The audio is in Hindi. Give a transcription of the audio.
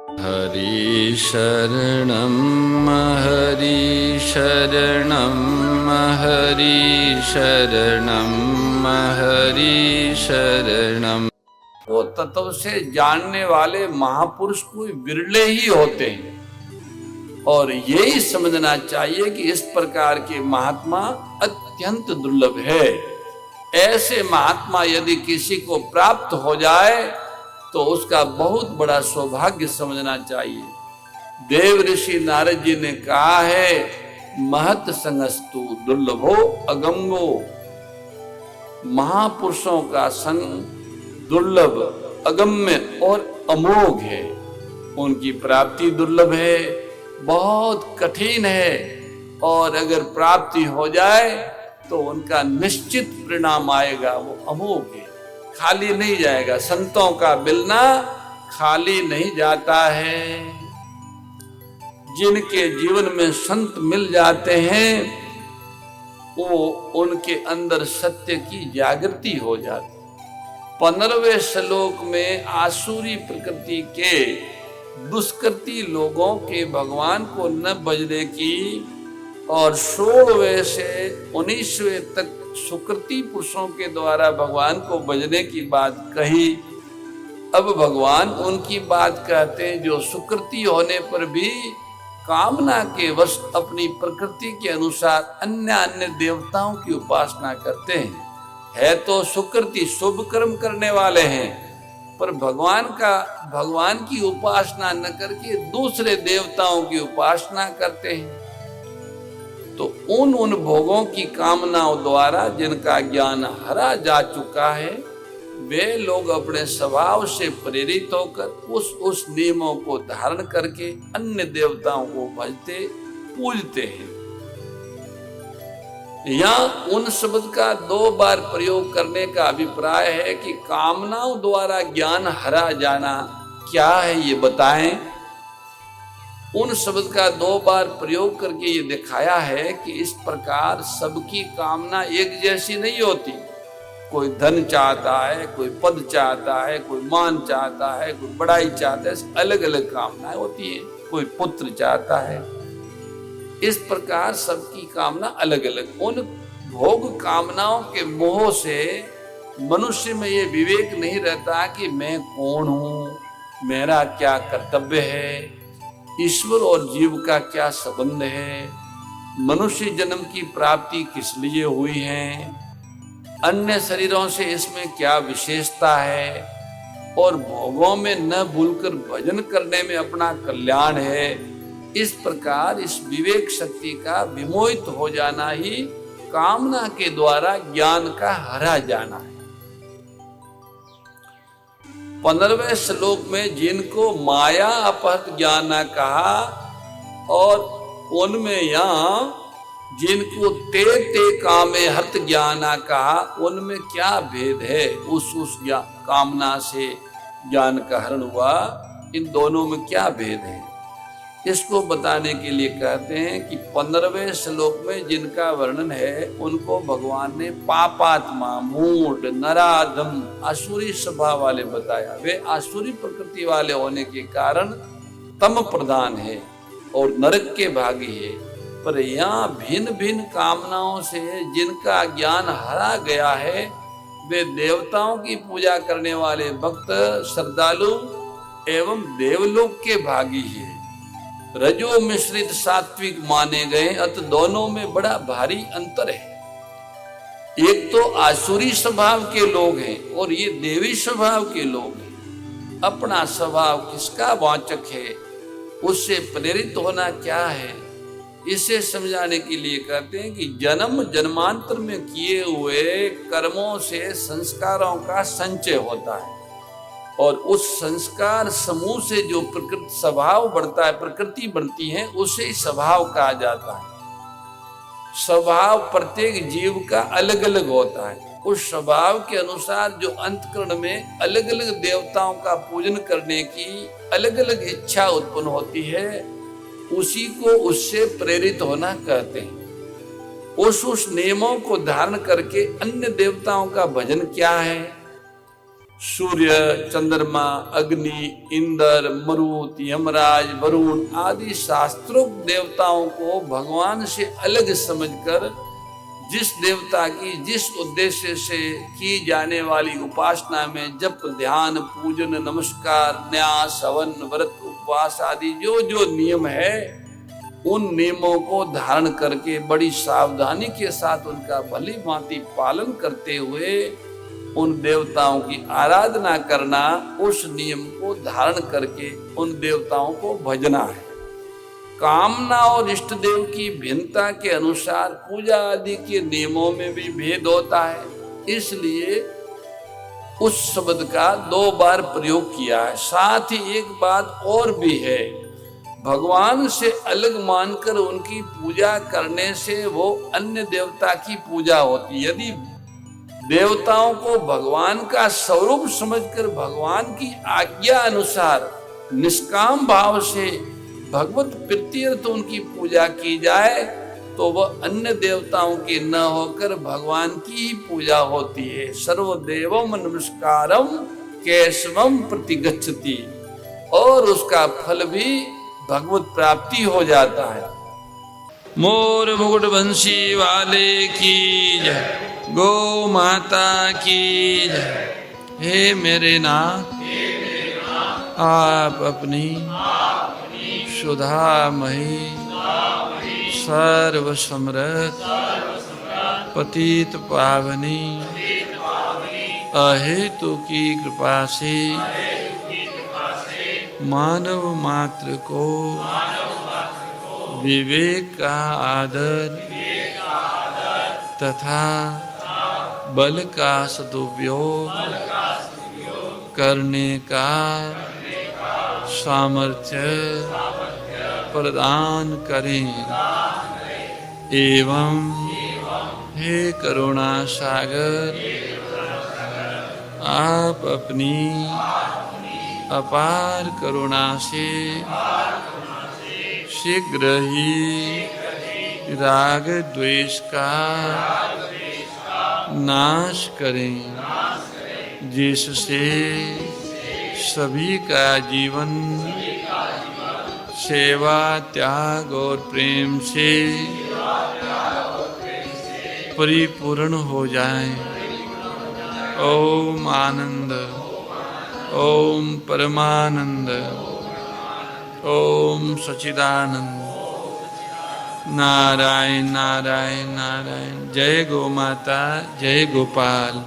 हरि शरणं हरि शरणं हरि शरणं हरि शरणं। वो तत्व से जानने वाले महापुरुष कोई विरले ही होते हैं और यही समझना चाहिए कि इस प्रकार के महात्मा अत्यंत दुर्लभ है। ऐसे महात्मा यदि किसी को प्राप्त हो जाए तो उसका बहुत बड़ा सौभाग्य समझना चाहिए। देव ऋषि नारद जी ने कहा है, महत संगस्तु दुर्लभो अगम्यो। महापुरुषों का संग दुर्लभ, अगम्य और अमोघ है। उनकी प्राप्ति दुर्लभ है, बहुत कठिन है, और अगर प्राप्ति हो जाए तो उनका निश्चित परिणाम आएगा, वो अमोघ है, खाली नहीं जाएगा। संतों का मिलना खाली नहीं जाता है। जिनके जीवन में संत मिल जाते हैं वो उनके अंदर सत्य की जागृति हो जाती। 15वें श्लोक में आसुरी प्रकृति के दुष्कृति लोगों के भगवान को न बजने की और 16वें से 19वें तक सुकृति पुरुषों के द्वारा भगवान को बजने की बात कही। अब भगवान उनकी बात कहते हैं जो सुकृति होने पर भी कामना के वश अपनी प्रकृति के अनुसार अन्य देवताओं की उपासना करते हैं। है तो सुकृति, शुभ कर्म करने वाले हैं, पर भगवान की उपासना न करके दूसरे देवताओं की उपासना करते हैं। तो उन भोगों की कामनाओं द्वारा जिनका ज्ञान हरा जा चुका है, वे लोग अपने स्वभाव से प्रेरित होकर उस नियमों को धारण करके अन्य देवताओं को भजते पूजते हैं। यहाँ उन शब्द का 2 बार प्रयोग करने का अभिप्राय है कि कामनाओं द्वारा ज्ञान हरा जाना क्या है ये बताएं। उन शब्द का 2 बार प्रयोग करके ये दिखाया है कि इस प्रकार सबकी कामना एक जैसी नहीं होती। कोई धन चाहता है, कोई पद चाहता है, कोई मान चाहता है, कोई बड़ाई चाहता है, अलग अलग कामनाएं होती हैं। कोई पुत्र चाहता है। इस प्रकार सबकी कामना अलग अलग। उन भोग कामनाओं के मोह से मनुष्य में ये विवेक नहीं रहता कि मैं कौन हूँ, मेरा क्या कर्तव्य है, ईश्वर और जीव का क्या संबंध है, मनुष्य जन्म की प्राप्ति किस लिए हुई है, अन्य शरीरों से इसमें क्या विशेषता है, और भोगों में न भूलकर भजन करने में अपना कल्याण है। इस प्रकार इस विवेक शक्ति का विमोहित हो जाना ही कामना के द्वारा ज्ञान का हरा जाना है। 15वें श्लोक में जिनको माया अपहृत ज्ञान कहा और उनमें यहाँ जिनको ते कामे हर्त ज्ञान कहा, उनमें क्या भेद है? उस कामना से ज्ञान का हरण हुआ, इन दोनों में क्या भेद है? इसको बताने के लिए कहते हैं कि 15वें श्लोक में जिनका वर्णन है उनको भगवान ने पापात्मा, मूढ़, नराधम, आसुरी स्वभाव वाले बताया। वे आसुरी प्रकृति वाले होने के कारण तम प्रधान है और नरक के भागी है। पर यहाँ भिन्न भिन्न कामनाओं से जिनका ज्ञान हरा गया है, वे देवताओं की पूजा करने वाले भक्त, श्रद्धालु एवं देवलोक के भागी है। रजो मिश्रित सात्विक माने गए, अत दोनों में बड़ा भारी अंतर है। एक तो आसुरी स्वभाव के लोग हैं और ये देवी स्वभाव के लोग हैं। अपना स्वभाव किसका वाचक है, उससे प्रेरित होना क्या है, इसे समझाने के लिए कहते हैं कि जन्म जन्मांतर में किए हुए कर्मों से संस्कारों का संचय होता है और उस संस्कार समूह से जो प्रकृति स्वभाव बढ़ता है, प्रकृति बढ़ती है, उसे स्वभाव कहा जाता है। स्वभाव प्रत्येक जीव का अलग अलग होता है। उस स्वभाव के अनुसार जो अंतःकरण में अलग अलग देवताओं का पूजन करने की अलग अलग इच्छा उत्पन्न होती है, उसी को उससे प्रेरित होना कहते हैं। उस नियमों को धारण करके अन्य देवताओं का भजन क्या है, सूर्य, चंद्रमा, अग्नि, इंद्र, मरुत, यमराज, वरुण आदि शास्त्रोक्त देवताओं को भगवान से अलग समझकर जिस देवता की जिस उद्देश्य से की जाने वाली उपासना में जप, ध्यान, पूजन, नमस्कार, न्यास, हवन, व्रत, उपवास आदि जो जो नियम है, उन नियमों को धारण करके बड़ी सावधानी के साथ उनका भली भांति पालन करते हुए उन देवताओं की आराधना करना, उस नियम को धारण करके उन देवताओं को भजना है। कामना और इष्ट देव की भिन्नता के अनुसार पूजा आदि के नियमों में भी भेद होता है, इसलिए उस शब्द का 2 बार प्रयोग किया है। साथ ही एक बात और भी है, भगवान से अलग मानकर उनकी पूजा करने से वो अन्य देवता की पूजा होती है। यदि देवताओं को भगवान का स्वरूप समझकर भगवान की आज्ञा अनुसार निष्काम भाव से भगवत प्रीत्यर्थ उनकी पूजा की जाए तो वह अन्य देवताओं की न होकर भगवान की ही पूजा होती है। सर्वदेवम नमस्कारम केशवम प्रतिगच्छति, और उसका फल भी भगवत प्राप्ति हो जाता है। मोर मुकुट बंसी वाले की जय, गौ माता की जय। हे मेरे नाथ, आप अपनी सुधामयी सर्व समृद्ध पतित पावनी अहेतु की कृपा से मानव मात्र को विवेक का आदर तथा बल का सदुपयोग करने का सामर्थ्य प्रदान करें एवं हे करुणा सागर, आप अपनी अपार करुणा से शीघ्र ही राग द्वेष का नाश करें, जिससे सभी का जीवन सेवा, त्याग और प्रेम से परिपूर्ण हो जाए। ओम आनंद, ओम परमानंद, ओम सच्चिदानंद। नारायण नारायण नारायण। जय गो माता, जय गोपाल।